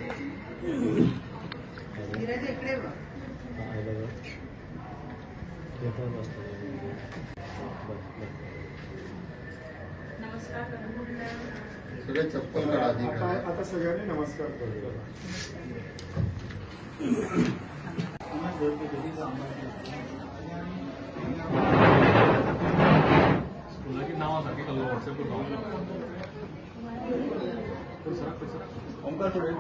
नमस्कार सगळे चप्पल काढा आता सगळ्यांनी नमस्कार करूया. स्कूलाची नावासाठी कळलं व्हॉट्सअपवर जाऊन ओंकार पुढे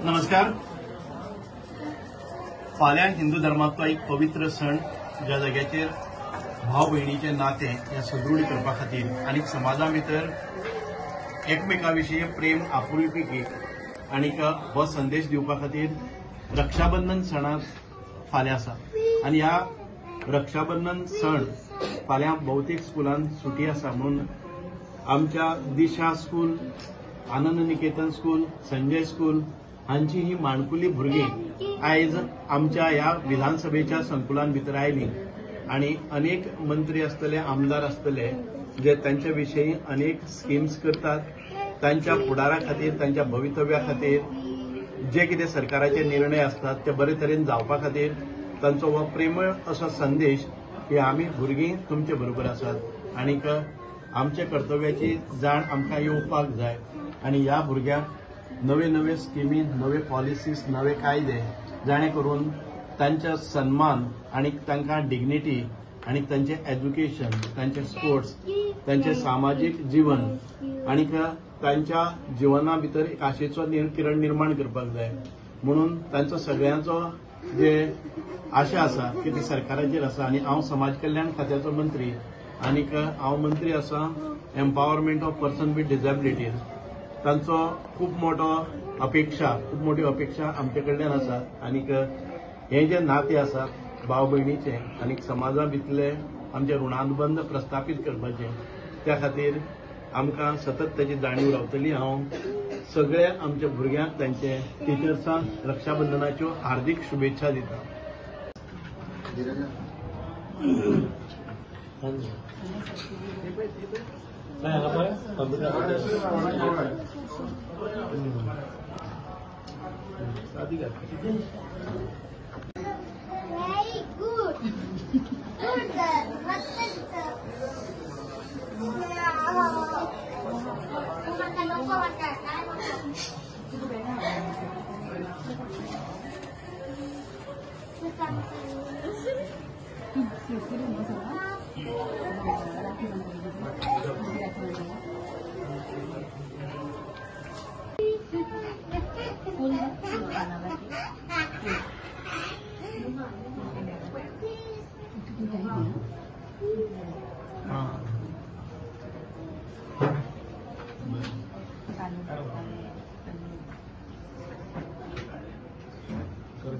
नमस्कार. फाल्यां हिंदू धर्माचो एक पवित्र सण ज्या जाग्याचेर भाव भयणीचे नाते हे सुदृढ करपा खातीर आनी समाजा भितर एकमेका विशीं प्रेम आपुलकी आनीक हो संदेश दिवपा खातीर रक्षाबंधन सण फाल्यां आसा आनी ह्या रक्षाबंधन सण फाल्यां भौतीक स्कुलांत सुटी आसा म्हणून आमच्या दिशा स्कूल, आनंद निकेतन स्कूल, संजय स्कूल हांची ही माणकुली भुरगीं आयज आमच्या ह्या विधानसभेच्या संकुलान भितर आयलीं आनी अनेक मंत्री आसतले, आमदार आसतले जे तांच्या विशयी अनेक स्किम्स करतात. तांच्या फुडारा खातीर, तांच्या भवितव्या खातीर जे कितें सरकाराचे निर्णय आसतात ते बरे तरेन जावपा खातीर तांचो हो प्रेमळ असो संदेश की आमी भुरगीं तुमचे बरोबर आसात आनीक आमचे कर्तव्याची जाण आमकां येवपाक जाय आनी ह्या भुरग्यांक नवे नवे स्किमी, नवे पॉलिसीज, नवे कायदे जाणे करून तांचे सन्मान आनी तांकां डिग्निटी आनी तांचे एज्युकेशन, तांचे स्पोर्ट्स, तांचे सामाजीक जीवन आनीक तांच्या जिवना भितर एक आशेचो किरण निर्माण करपाक जाय म्हणून तांचो सगळ्यांचो जे आशा आसा की ती सरकाराचेर आसा आनी हांव समाज कल्याण खात्याचो मंत्री आनीक हांव मंत्री आसा empowerment of person with disabilities. तांचो खूब मोठी अपेक्षा आमचे कडल्यान आसा आनीक हे जे नाते आसात भाव भयणीचे आनीक समाजा भितरले आमचे ऋणानुबंध प्रस्थापीत करपाचे त्या खातीर आमकां सतत ताची जाणीव रावतली. हांव सगळ्या आमच्या भुरग्यांक तांचे टिचर्सांक रक्षाबंधनाच्यो हार्दिक शुभेच्छा दिता.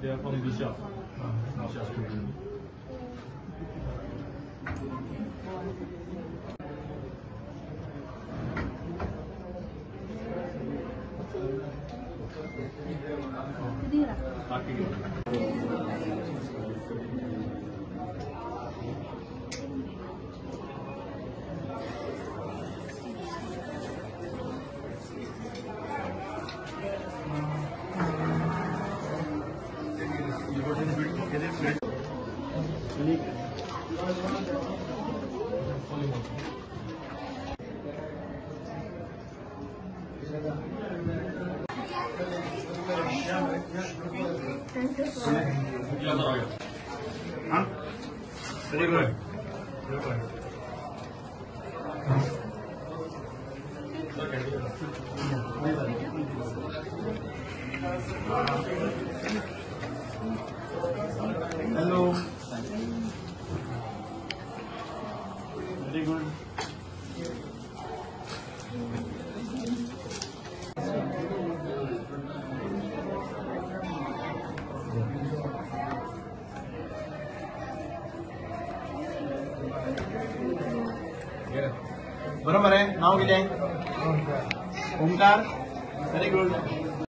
they are from Disha. Disha student. Very good. Hello. Very good. बरोबर आहे. नाव कितें? ओंकार. Very good.